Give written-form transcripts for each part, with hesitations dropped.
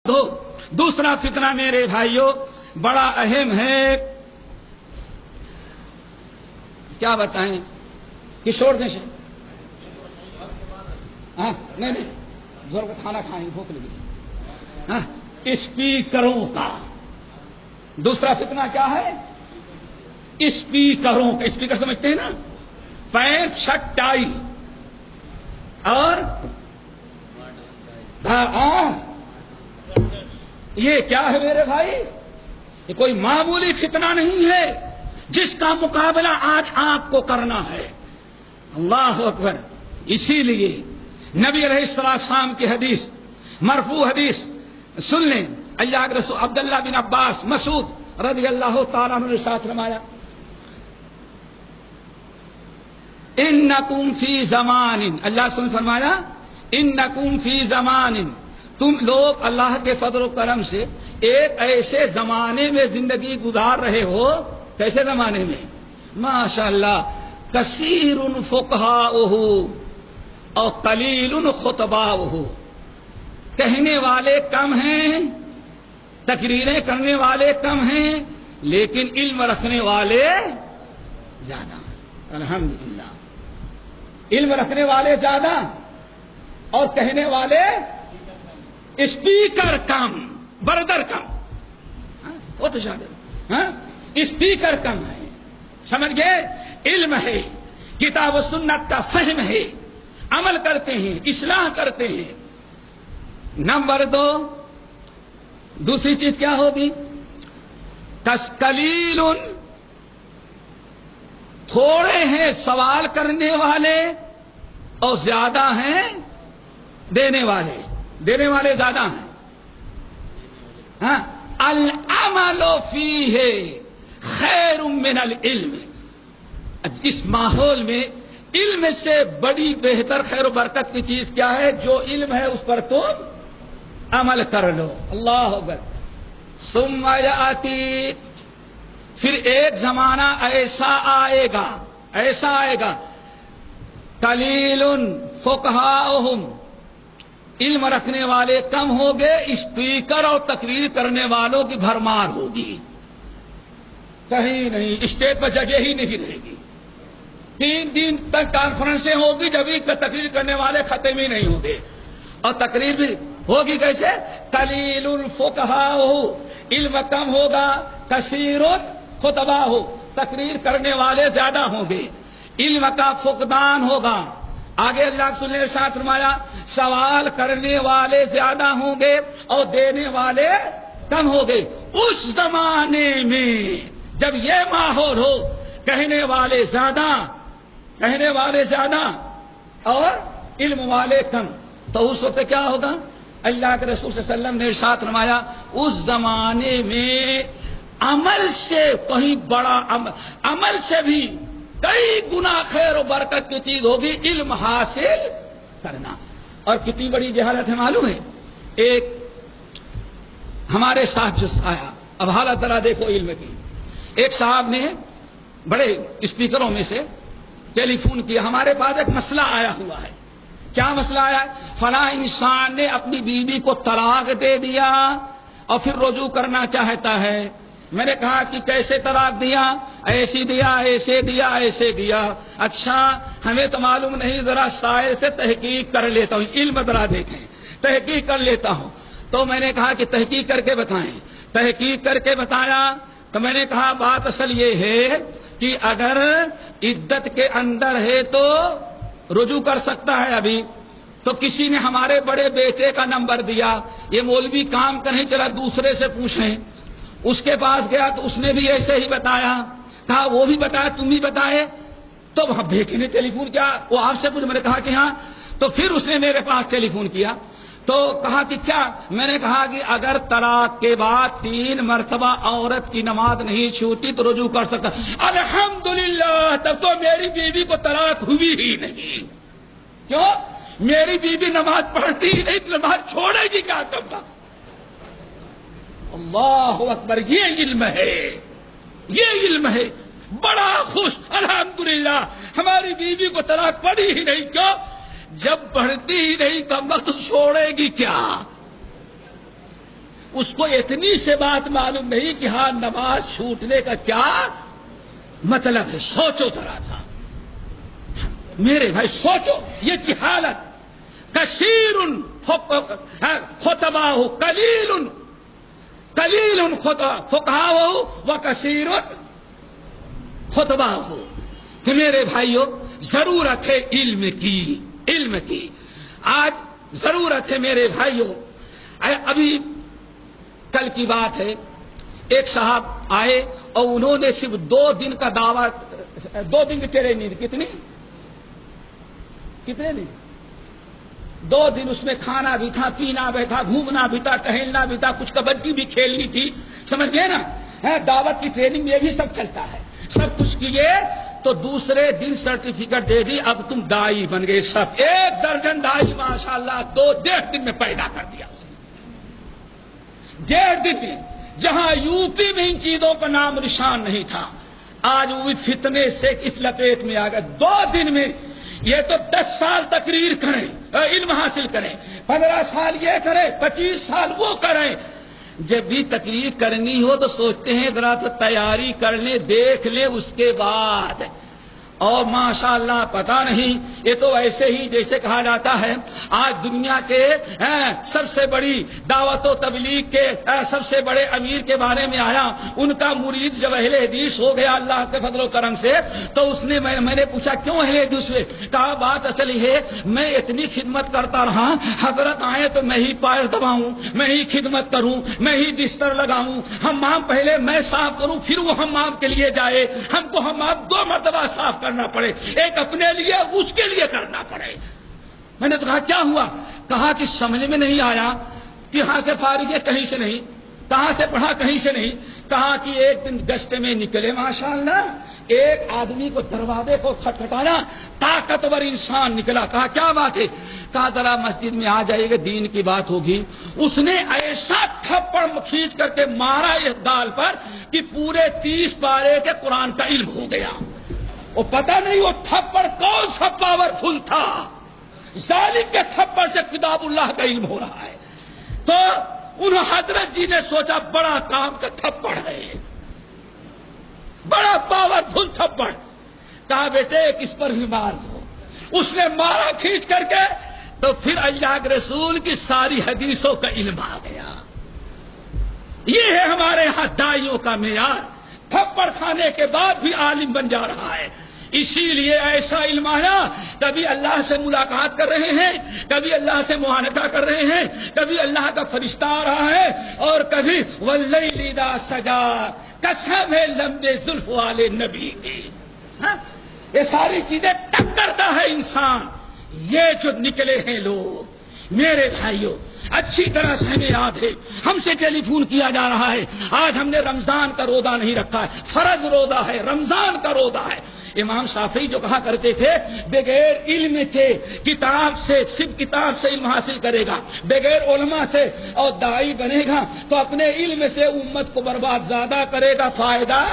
دوسرا فتنہ میرے بھائیوں بڑا اہم ہے. کیا بتائیں کشور دیں نہیں زور کا کھانا کھائیں بھوک لگی. اسپیکروں کا دوسرا فتنہ کیا ہے؟ اسپیکروں کا. اسپیکر سمجھتے ہیں نا؟ پینٹ شرٹ ٹائی اور یہ کیا ہے میرے بھائی؟ یہ کوئی معمولی فتنہ نہیں ہے جس کا مقابلہ آج آپ کو کرنا ہے. اللہ اکبر. اسی لیے نبی علیہ السلام کی حدیث مرفوع حدیث سن لیں. اللہ کے رسول عبداللہ بن عباس مسعود رضی اللہ تعالیٰ عنہ نے ساتھ فرمایا انکم فی زمان. اللہ سن فرمایا انکم فی زمان. تم لوگ اللہ کے فضل و کرم سے ایک ایسے زمانے میں زندگی گزار رہے ہو. کیسے زمانے میں؟ ماشاءاللہ کثیر فقہاؤہ اور قلیل خطباؤہ. کہنے والے کم ہیں، تقریریں کرنے والے کم ہیں، لیکن علم رکھنے والے زیادہ. الحمدللہ علم رکھنے والے زیادہ اور کہنے والے اسپیکر کم، بردر کم. وہ تو زیادہ اسپیکر کم ہے. سمجھ گئے؟ علم ہے، کتاب و سنت کا فہم ہے، عمل کرتے ہیں، اصلاح کرتے ہیں. نمبر 2 دوسری چیز کیا ہوگی؟ قلیل تھوڑے ہیں سوال کرنے والے اور زیادہ ہیں دینے والے. دینے والے زیادہ ہیں. العمل فیہ خیر من العلم. اس ماحول میں علم سے بڑی بہتر خیر و برکت کی چیز کیا ہے؟ جو علم ہے اس پر تم عمل کر لو. اللہ اکبر. ثم یاتی، پھر ایک زمانہ ایسا آئے گا قلیل فقہاؤہم، علم رکھنے والے کم ہوگے، اسپیکر اور تقریر کرنے والوں کی بھرمار ہوگی. کہیں نہیں، اسٹیج پر جگہ ہی نہیں رہے گی. 3 دن تک کانفرنسیں ہوگی جبھی تقریر کرنے والے ختم ہی نہیں ہوں گے. اور تقریر بھی ہوگی کیسے؟ قلیل فقہاؤہ، علم کم ہوگا، کثیر خطباؤہ، تقریر کرنے والے زیادہ ہوں گے، علم کا فقدان ہوگا. آگے اللہ کے رسول نے ارشاد فرمایا سوال کرنے والے زیادہ ہوں گے اور دینے والے کم ہوں گے. اس زمانے میں جب یہ ماحول ہو، کہنے والے زیادہ اور علم والے کم، تو اس وقت کیا ہوگا؟ اللہ کے رسول صلی اللہ علیہ وسلم نے ارشاد فرمایا اس زمانے میں عمل سے کہیں بڑا عمل سے بھی کئی گنا خیر و برکت کی چیز ہوگی علم حاصل کرنا. اور کتنی بڑی جہالت ہے معلوم ہے؟ ایک ہمارے ساتھ جو آیا، اب حالت ذرا دیکھو علم کی. ایک صاحب نے بڑے اسپیکروں میں سے ٹیلی فون کیا، ہمارے پاس ایک مسئلہ آیا ہوا ہے. کیا مسئلہ آیا؟ فلاں انسان نے اپنی بیوی کو طلاق دے دیا اور پھر رجوع کرنا چاہتا ہے. میں نے کہا کہ کیسے طلاق دیا؟ ایسے دیا. اچھا ہمیں تو معلوم نہیں، ذرا شاعر سے تحقیق کر لیتا ہوں، علم ذرا دیکھیں، تحقیق کر لیتا ہوں. تو میں نے کہا کہ تحقیق کر کے بتائیں. تحقیق کر کے بتایا تو میں نے کہا بات اصل یہ ہے کہ اگر عدت کے اندر ہے تو رجوع کر سکتا ہے. ابھی تو کسی نے ہمارے بڑے بیٹے کا نمبر دیا، یہ مولوی کام کریں چلا دوسرے سے پوچھیں. اس کے پاس گیا تو اس نے بھی ایسے ہی بتایا. کہا وہ بھی بتایا، تم بھی بتائے. تو وہاں بیٹے نے ٹیلی فون کیا، وہ آپ سے پوچھ. میں نے کہا کہ ہاں. تو پھر اس نے میرے پاس ٹیلی فون کیا تو کہا کہ کیا؟ میں نے کہا کہ اگر طلاق کے بعد 3 مرتبہ عورت کی نماز نہیں چھوٹی تو رجوع کر سکتا. الحمدللہ تب تو میری بیوی کو طلاق ہوئی ہی نہیں. کیوں؟ میری بیوی نماز پڑھتی ہی نہیں، نماز چھوڑے گی کیا تب تک؟ اللہ اکبر. یہ علم ہے. بڑا خوش الحمدللہ ہماری بیوی کو طلاق پڑی ہی نہیں. کیوں؟ جب پڑھتی ہی نہیں کم وقت چھوڑے گی کیا؟ اس کو اتنی سے بات معلوم نہیں کہ ہاں نماز چھوٹنے کا کیا مطلب ہے. سوچو ذرا سا میرے بھائی، سوچو یہ جہالت. کثیر خطباہ قلیل فقہاہ و کثیر خطباہ. کہ میرے بھائیو ضرورت ہے علم کی. آج ضرورت ہے میرے بھائیو. ابھی کل کی بات ہے، ایک صاحب آئے اور انہوں نے صرف 2 دن کا دعوت، 2 دن کی ٹریننگ. کتنے دن؟ 2 دن. اس میں کھانا بھی تھا، پینا بھی تھا، گھومنا بھی تھا، ٹہلنا بھی تھا، کچھ کبڈی بھی کھیلنی تھی. سمجھ گئے نا؟ دعوت کی ٹریننگ میں بھی سب چلتا ہے. سب کچھ کیے تو دوسرے دن سرٹیفکیٹ دے دی، اب تم دائی بن گئے. سب 1 درجن دائی ماشاءاللہ 2.5 دن میں پیدا کر دیا. 1.5 دن میں جہاں یو پی میں ان چیزوں کا نام نشان نہیں تھا، آج وہ فتنے سے اس لپیٹ میں آ گئے. 2 دن میں یہ تو 10 سال تقریر کریں، علم حاصل کریں، 15 سال یہ کریں، 25 سال وہ کریں. جب بھی تقریر کرنی ہو تو سوچتے ہیں ذرا تو تیاری کر لیں، دیکھ لیں اس کے بعد. اور ماشاءاللہ پتہ نہیں، یہ تو ایسے ہی جیسے کہا جاتا ہے آج دنیا کے سب سے بڑی دعوت و تبلیغ کے سب سے بڑے امیر کے بارے میں آیا. ان کا مرید جب اہل حدیث ہو گیا اللہ کے فضل و کرم سے، تو اس نے میں نے پوچھا کیوں اہل حدیث ہوئے؟ کہا بات اصل یہ ہے میں اتنی خدمت کرتا رہا، حضرت آئے تو میں ہی پیر دباؤں، میں ہی خدمت کروں، میں ہی بستر لگاؤں، حمام پہلے میں صاف کروں پھر وہ حمام کے لیے جائے، ہم کو حمام 2 مرتبہ صاف کرنا پڑے، ایک اپنے لیے اس کے لیے کرنا پڑے. میں نے تو کہا کیا ہوا؟ کہا کہ سمجھ میں نہیں آیا کہ یہاں سے فارغ ہے کہیں سے نہیں، کہاں سے پڑھا کہیں سے نہیں. کہا کہ ایک دن گشت میں نکلے ماشاءاللہ، ایک آدمی کو دروازے کو کھٹکھٹانا، طاقتور انسان نکلا. کہا کیا بات ہے؟ کہا ذرا مسجد میں آ جائے گا، دین کی بات ہوگی. اس نے ایسا تھپڑ کھینچ کر کے مارا اس گال پر کہ پورے 30 پارے کے قرآن کا علم ہو گیا. وہ پتہ نہیں وہ تھپڑ کون سا پاورفل تھا. ظالم کے تھپڑ سے کتاب اللہ کا علم ہو رہا ہے. تو ان حضرت جی نے سوچا بڑا کام کا تھپڑ ہے، بڑا پاورفل تھپڑ. کہا بیٹے کس پر بھی مار دو. اس نے مارا کھینچ کر کے، تو پھر اللہ کے رسول کی ساری حدیثوں کا علم آ گیا. یہ ہے ہمارے ہاں دائیوں کا معیار. تھپڑ کھانے کے بعد بھی عالم بن جا رہا ہے. اسی لیے ایسا علم آیا، کبھی اللہ سے ملاقات کر رہے ہیں، کبھی اللہ سے معاہدہ کر رہے ہیں، کبھی اللہ کا فرشتہ آ رہا ہے، اور کبھی واللیل اذا سجا، قسم ہے لمبے زلف والے نبی کی. یہ ساری چیزیں ٹکرتا ہے انسان. یہ جو نکلے ہیں لوگ میرے بھائیوں، اچھی طرح سے ہمیں یاد ہے ہم سے ٹیلی فون کیا جا رہا ہے، آج ہم نے رمضان کا روزہ نہیں رکھا ہے، فرض روزہ ہے، رمضان کا روزہ ہے. امام شافعی جو کہا کرتے تھے بغیر علم کے کتاب سے، صرف کتاب سے علم حاصل کرے گا، بغیر علماء سے اور داعی بنے گا تو اپنے علم سے امت کو برباد زیادہ کرے گا، فائدہ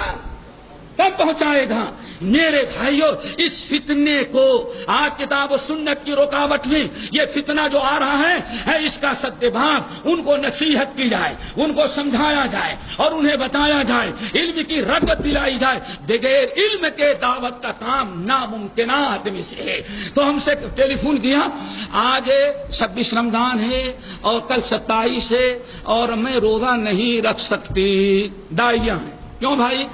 کم پہنچائے گا. میرے بھائیوں اس فتنے کو آج کتاب و سنت کی رکاوٹ میں یہ فتنہ جو آ رہا ہے اس کا سدبھاب ان کو نصیحت کی جائے، ان کو سمجھایا جائے اور انہیں بتایا جائے، علم کی رغبت دلائی جائے. بغیر علم کے دعوت کا کام ناممکنات میں سے ہے. تو ہم سے ٹیلی فون کیا، آج 26 رمضان ہے اور کل 27 ہے اور میں روزہ نہیں رکھ سکتی. داعیہ ہیں. کیوں بھائی؟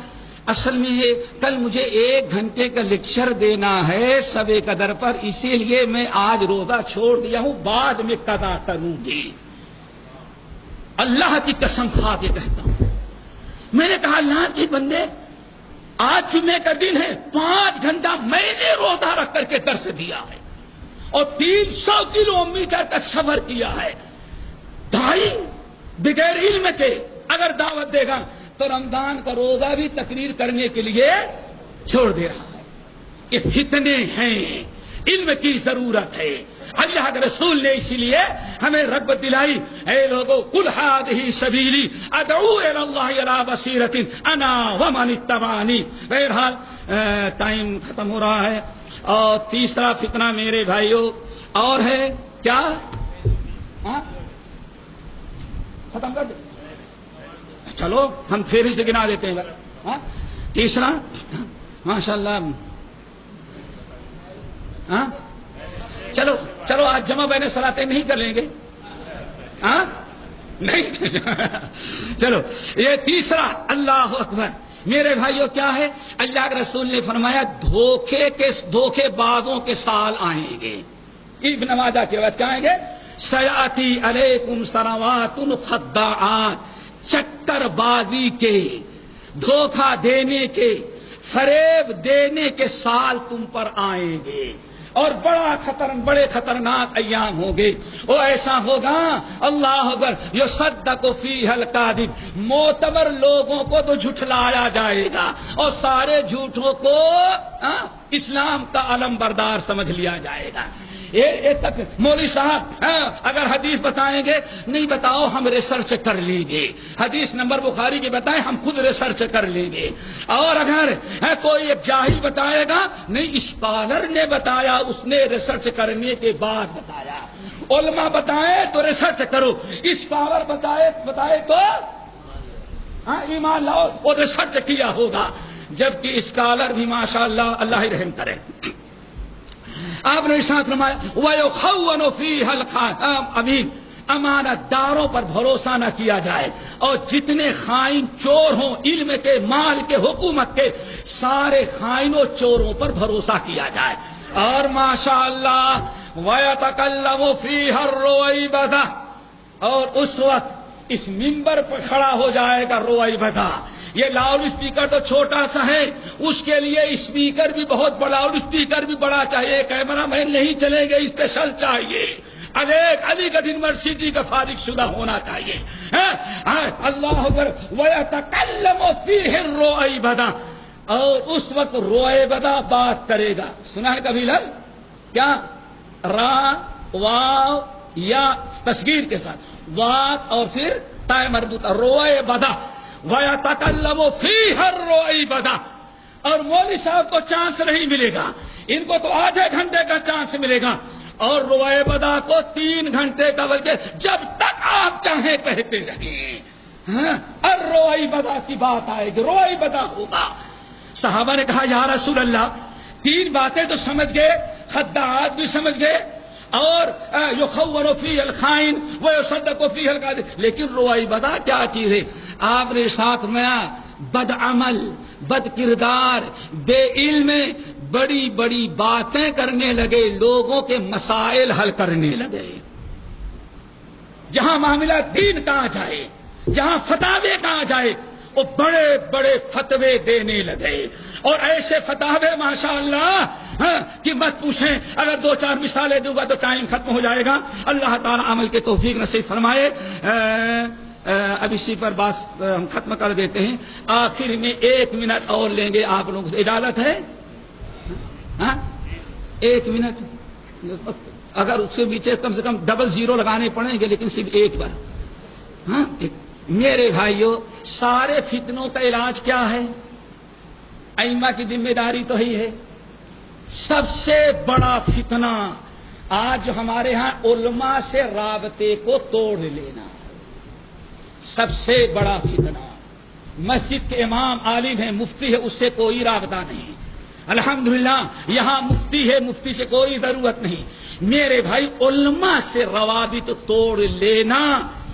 اصل میں کل مجھے 1 گھنٹے کا لیکچر دینا ہے شب قدر پر، اسی لیے میں آج روزہ چھوڑ دیا ہوں، بعد میں قضا کروں گی. اللہ کی قسم کھا کے کہتا ہوں. میں نے کہا اللہ کے بندے آج جمعے کا دن ہے، 5 گھنٹہ میں نے روزہ رکھ کر کے درس دیا ہے اور 300 کلومیٹر کا سفر کیا ہے. داعی بغیر علم کے اگر دعوت دے گا تو رمضان کا روزہ بھی تقریر کرنے کے لیے چھوڑ دے رہا ہے. یہ فتنے ہیں، علم کی ضرورت ہے. اللہ کے رسول نے اسی لیے ہمیں رغبت دلائی، اے لوگو قل ھذہ سبیلی ادعو الی اللہ علی بصیرۃ انا ومن اتبعنی. بہرحال ٹائم ختم ہو رہا ہے. اور تیسرا فتنہ میرے بھائیوں اور ہے کیا؟ ختم کر دیں. چلو ہم پھر سے گنا دیتے ہیں. ہاں تیسرا ماشاء اللہ. ہاں چلو چلو آج جمع بین صلاتیں نہیں کر لیں گے. ہاں نہیں چلو یہ تیسرا. اللہ اکبر. میرے بھائیوں کیا ہے؟ اللہ کے رسول نے فرمایا دھوکے بازوں کے سال آئیں گے. ابن ماجہ کے بعد کیا آئیں گے؟ سیاتی علیکم سنوات خداعات. چکر بازی کے، دھوکہ دینے کے، فریب دینے کے سال تم پر آئیں گے اور بڑے خطرناک ایام ہوں گے. وہ ایسا ہوگا اللہ اکبر یصدق فیہ الکاذب. معتبر لوگوں کو تو جھٹلایا جائے گا اور سارے جھوٹوں کو اسلام کا علم بردار سمجھ لیا جائے گا. یہ تک مولوی صاحب اگر حدیث بتائیں گے، نہیں بتاؤ ہم ریسرچ کر لیں گے. حدیث نمبر بخاری کی بتائیں، ہم خود ریسرچ کر لیں گے. اور اگر کوئی ایک جاہل بتائے گا، نہیں اسکالر نے بتایا، اس نے ریسرچ کرنے کے بعد بتایا. علماء بتائے تو ریسرچ کرو، اسکالر بتائے تو ایمان لاؤ، وہ ریسرچ کیا ہوگا. جبکہ اسکالر بھی ماشاءاللہ اللہ ہی رحم کرے. آپ نے ارشاد فرمایا وَيُخَوَّنُ فِيهَا الْأَمِينُ. امانت داروں پر بھروسہ نہ کیا جائے، اور جتنے خائن چور ہوں علم کے، مال کے، حکومت کے، سارے خائنوں چوروں پر بھروسہ کیا جائے. اور ماشاءاللہ وَيَتَكَلَّمُ فِيهَا الرُّوَيْبَدَةُ. اور اس وقت اس منبر پر کھڑا ہو جائے گا رویبدہ. یہ لاؤڈ اسپیکر تو چھوٹا سا ہے، اس کے لیے اسپیکر بھی بہت بڑا، لاؤڈ اسپیکر بھی بڑا چاہیے، کیمرہ مین نہیں چلیں گے، اسپیشل چاہیے. علی گڑھ یونیورسٹی کا فارغ شدہ ہونا چاہیے. اللہ اکبر. وَيَتَكَلَّمُ فِيهِ الرُّوَيْبَدَةُ. اور اس وقت رویبدہ بات کرے گا. سنا ہے کبھی لفظ کیا؟ را واو یا تصغیر کے ساتھ واو اور پھر تا مربوطہ رویبدہ. وَيَتَكَلَّمُ فِيهَا الرُّوَيْبَدَةُ. اور مولوی صاحب کو چانس نہیں ملے گا، ان کو تو آدھے گھنٹے کا چانس ملے گا، اور رویبدہ کو 3 گھنٹے کا، بلکہ جب تک آپ چاہیں کہتے رہیں. الرویبدہ کی بات آئے گی، رویبدہ ہوگا. صحابہ نے کہا یا رسول اللہ 3 باتیں تو سمجھ گئے، خداعات بھی سمجھ گئے، اور یخون فیہ الخائن ویصدق فیہ الکاذب، لیکن رویبدہ کیا چیز ہے؟ آپ نے ساتھ میں بد عمل، بد کردار، بے علم، بڑی بڑی باتیں کرنے لگے، لوگوں کے مسائل حل کرنے لگے. جہاں معاملہ دین کا آ جائے، جہاں فتاوے کا آ جائے، وہ بڑے بڑے فتوے دینے لگے. اور ایسے فتاوے ماشاءاللہ کہ مت پوچھیں. اگر 2-4 مثالیں دوں گا تو ٹائم ختم ہو جائے گا. اللہ تعالیٰ عمل کے توفیق نصیب فرمائے. اب اسی پر بات ہم ختم کر دیتے ہیں. آخر میں 1 منٹ اور لیں گے آپ لوگوں سے، اجازت ہے؟ 1 منٹ. اگر اس کے پیچھے کم سے کم 00 لگانے پڑیں گے، لیکن صرف 1 بار. میرے بھائیوں، سارے فتنوں کا علاج کیا ہے؟ ائمہ کی ذمہ داری تو ہی ہے. سب سے بڑا فتنہ آج جو ہمارے ہاں علماء سے رابطے کو توڑ لینا، سب سے بڑا فتنہ. مسجد کے امام عالم ہے، مفتی ہے، اس سے کوئی رابطہ نہیں. الحمدللہ یہاں مفتی ہے، مفتی سے کوئی ضرورت نہیں. میرے بھائی علماء سے روابط توڑ لینا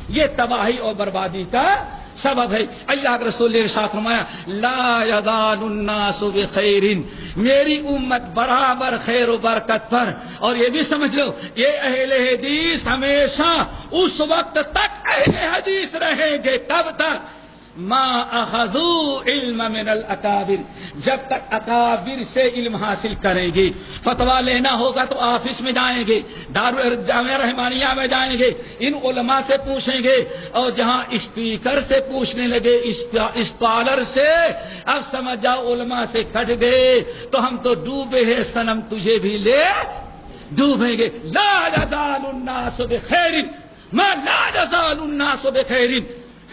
یہ تباہی اور بربادی کا سبب ہے. اللہ کے رسول نے ارشاد فرمایا لا یزال الناس بخیر. میری امت برابر خیر و برکت پر. اور یہ بھی سمجھ لو یہ اہل حدیث ہمیشہ اس وقت تک اہل حدیث رہیں گے. کب تک؟ ما اخذوا علم من الاکابر، جب تک اکابر سے علم حاصل کریں گے. فتوا لینا ہوگا تو آفس میں جائیں گے، جامعہ رحمانیہ میں جائیں گے، ان علماء سے پوچھیں گے. اور جہاں اسپیکر سے پوچھنے لگے، اسکالر سے، اب سمجھ جاؤ علماء سے کٹ گئے تو ہم تو ڈوبے ہیں صنم، تجھے بھی لے ڈوبیں گے. لا یزال الناس بخیر، ما لا یزال الناس بخیر.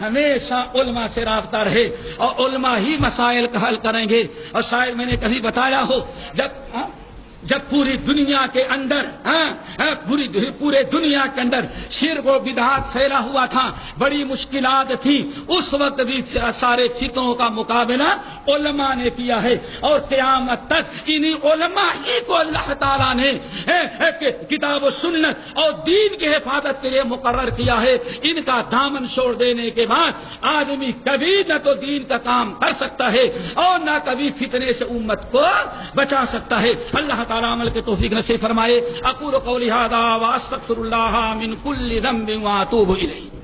ہمیشہ علماء سے رابطہ رہے اور علماء ہی مسائل کا حل کریں گے. اور شاید میں نے کبھی بتایا ہو، جب جب پوری دنیا کے اندر پورے دنیا کے اندر شرک و بدعات پھیلا ہوا تھا، بڑی مشکلات تھی، اس وقت بھی سارے فتنوں کا مقابلہ علماء نے کیا ہے، اور قیامت تک انہی علماء ہی کو اللہ تعالیٰ نے کتاب و سنت اور دین کی حفاظت کے لیے مقرر کیا ہے۔ ان کا دامن چھوڑ دینے کے بعد آدمی کبھی نہ تو دین کا کام کر سکتا ہے اور نہ کبھی فتنے سے امت کو بچا سکتا ہے۔ اللہ تعالیٰ عمل کے توفیق نصیب فرمائے۔ اقول قولی ھذا واستغفر اللہ من کل ذنب واتوب الیہ۔